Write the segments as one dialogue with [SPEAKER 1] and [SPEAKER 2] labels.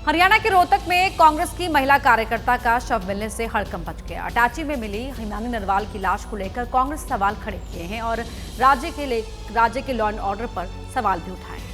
[SPEAKER 1] हरियाणा के रोहतक में कांग्रेस की महिला कार्यकर्ता का शव मिलने से हड़कंप मच गया। अटाची में मिली हिमानी नरवाल की लाश को लेकर कांग्रेस सवाल खड़े किए हैं और राज्य के लॉ एंड ऑर्डर पर सवाल भी उठाए हैं।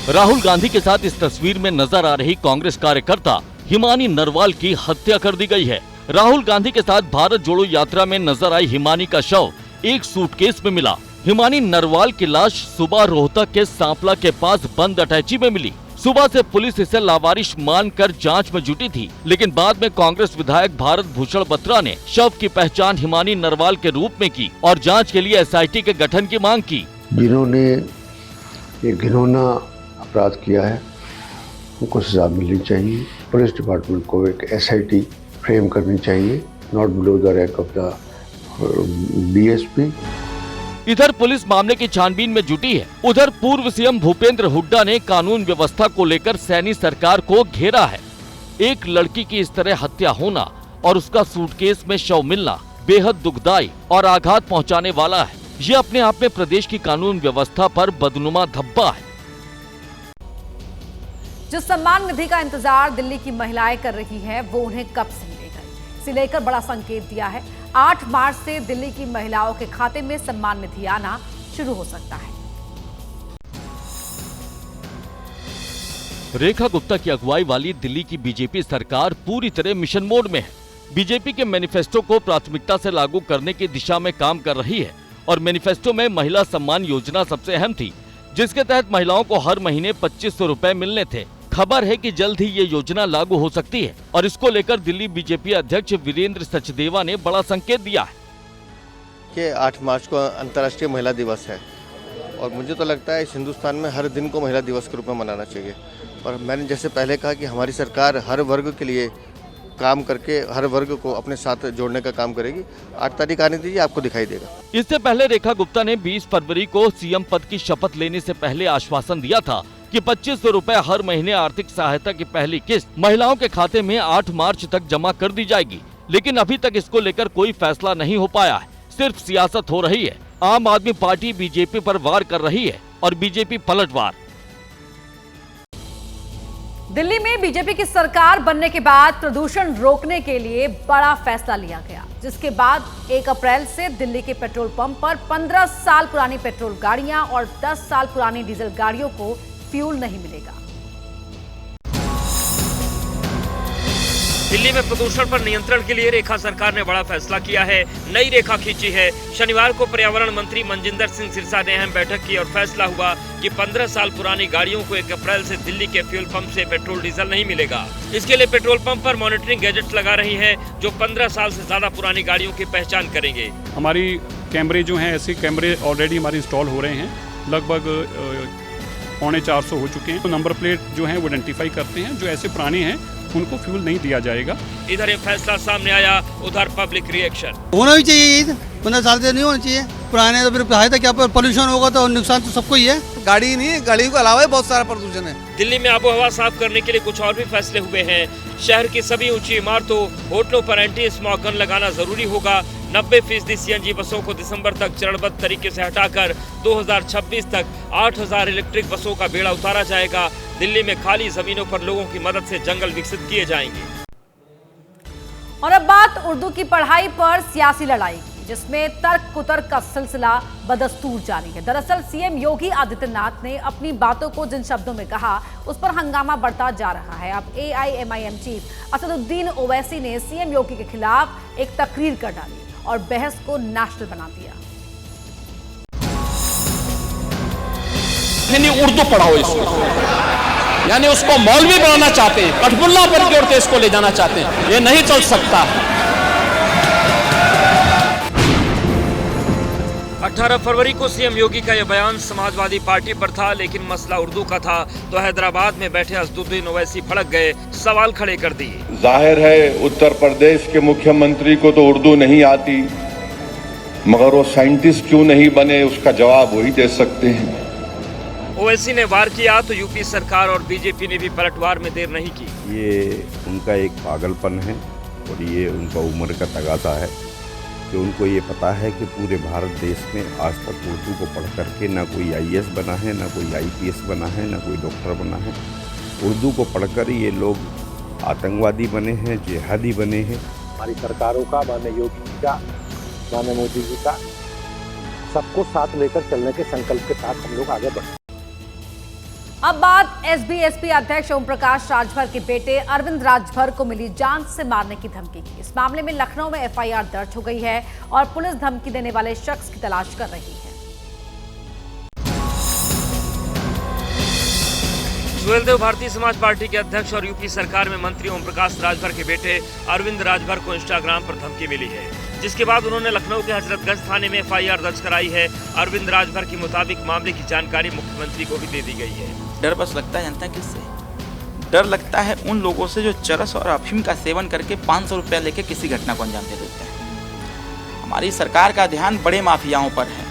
[SPEAKER 2] राहुल गांधी के साथ इस तस्वीर में नजर आ रही कांग्रेस कार्यकर्ता हिमानी नरवाल की हत्या कर दी गई है। राहुल गांधी के साथ भारत जोड़ो यात्रा में नजर आई हिमानी का शव एक सूटकेस में मिला। हिमानी नरवाल की लाश सुबह रोहतक के सांपला के पास बंद अटैची में मिली। सुबह से पुलिस इसे लावारिश मानकर जांच में जुटी थी, लेकिन बाद में कांग्रेस विधायक भारत भूषण बत्रा ने शव की पहचान हिमानी नरवाल के रूप में की और जांच के लिए एसआईटी के गठन की मांग की।
[SPEAKER 3] जिन्होंने ये घिनौना अपराध किया है उनको सजा मिलनी चाहिए। पुलिस डिपार्टमेंट को एक एसआईटी फ्रेम करनी चाहिए, not below the rank of the DSP.
[SPEAKER 2] इधर पुलिस मामले की छानबीन में जुटी है। उधर पूर्व सीएम भूपेंद्र हुड्डा ने कानून व्यवस्था को लेकर सैनी सरकार को घेरा है। एक लड़की की इस तरह हत्या होना और उसका सूटकेस में शव मिलना बेहद दुखदाई और आघात पहुंचाने वाला है। ये अपने आप में प्रदेश की कानून व्यवस्था पर बदनुमा धब्बा है।
[SPEAKER 1] जिस सम्मान निधि का इंतजार दिल्ली की महिलाएं कर रही हैं, वो उन्हें कब से मिलेगा, इसे लेकर बड़ा संकेत दिया है। 8 मार्च से दिल्ली की महिलाओं के खाते में सम्मान निधि आना शुरू हो सकता है।
[SPEAKER 2] रेखा गुप्ता की अगुवाई वाली दिल्ली की बीजेपी सरकार पूरी तरह मिशन मोड में है। बीजेपी के मैनिफेस्टो को प्राथमिकता से लागू करने की दिशा में काम कर रही है और मैनिफेस्टो में महिला सम्मान योजना सबसे अहम थी, जिसके तहत महिलाओं को हर महीने 2500 रुपए मिलने थे। खबर है कि जल्द ही ये योजना लागू हो सकती है और इसको लेकर दिल्ली बीजेपी अध्यक्ष वीरेंद्र सचदेवा ने बड़ा संकेत दिया है
[SPEAKER 4] कि 8 मार्च को अंतर्राष्ट्रीय महिला दिवस है और मुझे तो लगता है इस हिंदुस्तान में हर दिन को महिला दिवस के रूप में मनाना चाहिए। और मैंने जैसे पहले कहा कि हमारी सरकार हर वर्ग के लिए काम करके हर वर्ग को अपने साथ जोड़ने का काम करेगी। 8 तारीख आने दीजिए, आपको दिखाई देगा।
[SPEAKER 2] इससे पहले रेखा गुप्ता ने 20 फरवरी को सीएम पद की शपथ लेने से पहले आश्वासन दिया था कि 2500 रुपए हर महीने आर्थिक सहायता की पहली किस्त महिलाओं के खाते में 8 मार्च तक जमा कर दी जाएगी, लेकिन अभी तक इसको लेकर कोई फैसला नहीं हो पाया है। सिर्फ सियासत हो रही है। आम आदमी पार्टी बीजेपी पर वार कर रही है और बीजेपी पलटवार।
[SPEAKER 1] दिल्ली में बीजेपी की सरकार बनने के बाद प्रदूषण रोकने के लिए बड़ा फैसला लिया गया, जिसके बाद 1 अप्रैल से दिल्ली के पेट्रोल पंप पर 15 साल पुरानी पेट्रोल गाड़ियां और 10 साल पुरानी डीजल गाड़ियों को फ्यूल नहीं मिलेगा।
[SPEAKER 5] दिल्ली में प्रदूषण पर नियंत्रण के लिए रेखा सरकार ने बड़ा फैसला किया है, नई रेखा खींची है। शनिवार को पर्यावरण मंत्री मनजिंदर सिंह सिरसा ने अहम बैठक की और फैसला हुआ कि 15 साल पुरानी गाड़ियों को 1 अप्रैल से दिल्ली के फ्यूल पंप से पेट्रोल डीजल नहीं मिलेगा। इसके लिए पेट्रोल पंप पर मॉनिटरिंग गैजेट्स लगा रही है, जो 15 साल से ज्यादा पुरानी गाड़ियों की पहचान करेंगे।
[SPEAKER 6] हमारी कैमरे जो हैं, ऐसे कैमरे ऑलरेडी हमारे इंस्टॉल हो रहे हैं, लगभग 450 हो चुके हैं। तो नंबर प्लेट जो है वो आइडेंटिफाई करते हैं, जो ऐसे पुराने हैं उनको फ्यूल नहीं दिया जाएगा।
[SPEAKER 5] इधर ये फैसला सामने आया, उधर पब्लिक रिएक्शन।
[SPEAKER 7] होना भी चाहिए, 15 साल से नहीं होना चाहिए। पुराने तो फिर फायदा क्या, पोल्यूशन होगा तो नुकसान तो सबको ही है।
[SPEAKER 8] गाड़ी नहीं, गाड़ी के अलावा बहुत सारा प्रदूषण है।
[SPEAKER 5] दिल्ली में आबो हवा साफ करने के लिए कुछ और भी फैसले हुए हैं। शहर की सभी ऊंची इमारतों, होटलों पर एंटी स्मॉग गन लगाना जरूरी होगा। 90% सीएनजी बसों को दिसंबर तक चरणबद्ध तरीके से हटाकर 2026 तक 8000 इलेक्ट्रिक बसों का बेड़ा उतारा जाएगा। दिल्ली में खाली जमीनों पर लोगों की मदद से जंगल विकसित किए जाएंगे।
[SPEAKER 1] और अब बात उर्दू की पढ़ाई पर सियासी लड़ाई की, जिसमें तर्क कुतर्क का सिलसिला बदस्तूर जारी है। दरअसल सीएम योगी आदित्यनाथ ने अपनी बातों को जिन शब्दों में कहा, उस पर हंगामा बढ़ता जा रहा है। अब AIMIM चीफ असदुद्दीन ओवैसी ने सीएम योगी के खिलाफ एक तकरीर कर डाली और बहस को नेशनल बना दिया।
[SPEAKER 9] उर्दू पढ़ाओ इसको, यानी उसको मौलवी बनाना चाहते हैं, कठपुल्ला पर की ओर देश को ले जाना चाहते हैं। ये नहीं चल सकता।
[SPEAKER 5] 18 फरवरी को सीएम योगी का यह बयान समाजवादी पार्टी पर था, लेकिन मसला उर्दू का था तो हैदराबाद में बैठे असदुद्दीन ओवैसी भड़क गए, सवाल खड़े कर दिए।
[SPEAKER 10] जाहिर है उत्तर प्रदेश के मुख्यमंत्री को तो उर्दू नहीं आती, मगर वो साइंटिस्ट क्यों नहीं बने, उसका जवाब वही दे सकते हैं।
[SPEAKER 5] ओवैसी ने वार किया तो यूपी सरकार और बीजेपी ने भी पलटवार में देर नहीं की।
[SPEAKER 11] ये उनका एक पागलपन है और ये उनका उम्र का तगाजा है। कि उनको ये पता है कि पूरे भारत देश में आज तक उर्दू को पढ़ करके ना कोई IAS बना है, ना कोई IPS बना है, ना कोई डॉक्टर बना है। उर्दू को पढ़कर ये लोग आतंकवादी बने हैं, जिहादी बने हैं।
[SPEAKER 12] हमारी सरकारों का, माननीय योगी जी का, माननीय मोदी जी का, सबको साथ लेकर चलने के संकल्प के साथ हम लोग आगे बढ़े।
[SPEAKER 1] अब बात SBSP अध्यक्ष ओम प्रकाश राजभर के बेटे अरविंद राजभर को मिली जान से मारने की धमकी की। इस मामले में लखनऊ में FIR दर्ज हो गई है और पुलिस धमकी देने वाले शख्स की तलाश कर रही है।
[SPEAKER 5] सुहेलदेव भारतीय समाज पार्टी के अध्यक्ष और यूपी सरकार में मंत्री ओम प्रकाश राजभर के बेटे अरविंद राजभर को इंस्टाग्राम पर धमकी मिली है, जिसके बाद उन्होंने लखनऊ के हजरतगंज थाने में FIR दर्ज कराई है। अरविंद राजभर के मुताबिक मामले की जानकारी मुख्यमंत्री को भी दे दी गई है।
[SPEAKER 13] डर बस लगता है, जानता है किससे? डर लगता है उन लोगों से जो चरस और अफीम का सेवन करके 500 रुपया लेके किसी घटना को अंजाम दे देते हैं। हमारी सरकार का ध्यान बड़े माफियाओं पर है,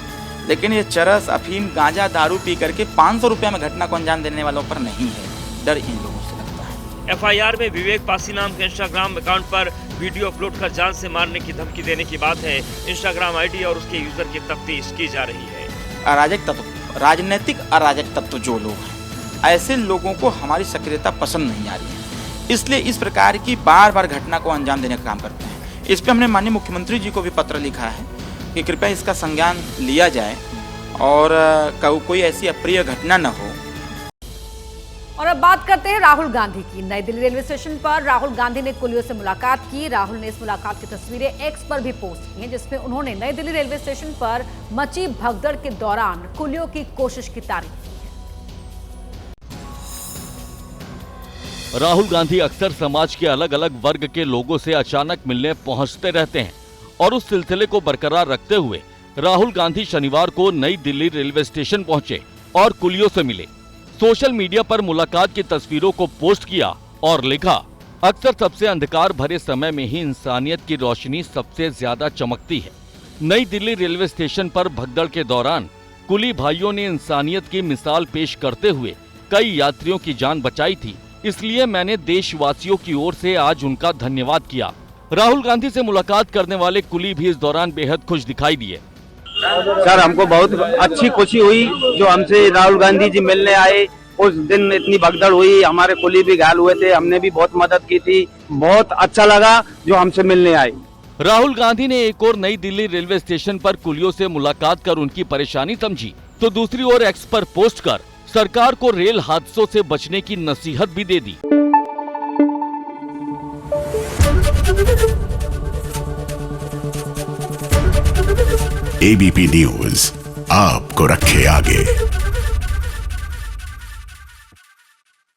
[SPEAKER 13] लेकिन ये चरस, अफीम, गांजा, दारू पी करके 500 रुपया में घटना को अंजाम देने वालों पर नहीं है। डर इन लोगों से लगता है।
[SPEAKER 5] FIR में विवेक पासी नाम के इंस्टाग्राम अकाउंट पर वीडियो अपलोड कर जान से मारने की धमकी देने की बात है। इंस्टाग्राम ID और उसके यूजर की तफ्तीश की जा रही है।
[SPEAKER 13] अराजक तत्व, राजनीतिक अराजक तत्व जो लोग हैं, ऐसे लोगों को हमारी सक्रियता पसंद नहीं आ रही है, इसलिए इस प्रकार की बार बार घटना को अंजाम देने का काम करते हैं। इस पे हमने माननीय मुख्यमंत्री जी को भी पत्र लिखा है कि कृपया इसका संज्ञान लिया जाए और कोई ऐसी अप्रिय घटना न हो।
[SPEAKER 1] और अब बात करते हैं राहुल गांधी की। नई दिल्ली रेलवे स्टेशन पर राहुल गांधी ने कुलियों से मुलाकात की। राहुल ने इस मुलाकात की तस्वीरें X पर भी पोस्ट की हैं, जिसमें उन्होंने नई दिल्ली रेलवे स्टेशन पर मची भगदड़ के दौरान कुलियों की कोशिश की तारीफ की है।
[SPEAKER 2] राहुल गांधी अक्सर समाज के अलग अलग वर्ग के लोगों से अचानक मिलने पहुंचते रहते हैं और उस सिलसिले को बरकरार रखते हुए राहुल गांधी शनिवार को नई दिल्ली रेलवे स्टेशन पहुंचे और कुलियों से मिले। सोशल मीडिया पर मुलाकात की तस्वीरों को पोस्ट किया और लिखा, अक्सर सबसे अंधकार भरे समय में ही इंसानियत की रोशनी सबसे ज्यादा चमकती है। नई दिल्ली रेलवे स्टेशन पर भगदड़ के दौरान कुली भाइयों ने इंसानियत की मिसाल पेश करते हुए कई यात्रियों की जान बचाई थी, इसलिए मैंने देशवासियों की ओर से आज उनका धन्यवाद किया। राहुल गांधी से मुलाकात करने वाले कुली भी इस दौरान बेहद खुश दिखाई दिए।
[SPEAKER 14] सर, हमको बहुत अच्छी खुशी हुई जो हमसे राहुल गांधी जी मिलने आए। उस दिन इतनी भगदड़ हुई, हमारे कुली भी घायल हुए थे, हमने भी बहुत मदद की थी। बहुत अच्छा लगा जो हमसे मिलने आए।
[SPEAKER 2] राहुल गांधी ने एक और नई दिल्ली रेलवे स्टेशन पर कुलियों से मुलाकात कर उनकी परेशानी समझी, तो दूसरी ओर X पर पोस्ट कर सरकार को रेल हादसों से बचने की नसीहत भी दे दी।
[SPEAKER 15] ABP न्यूज आपको रखे आगे।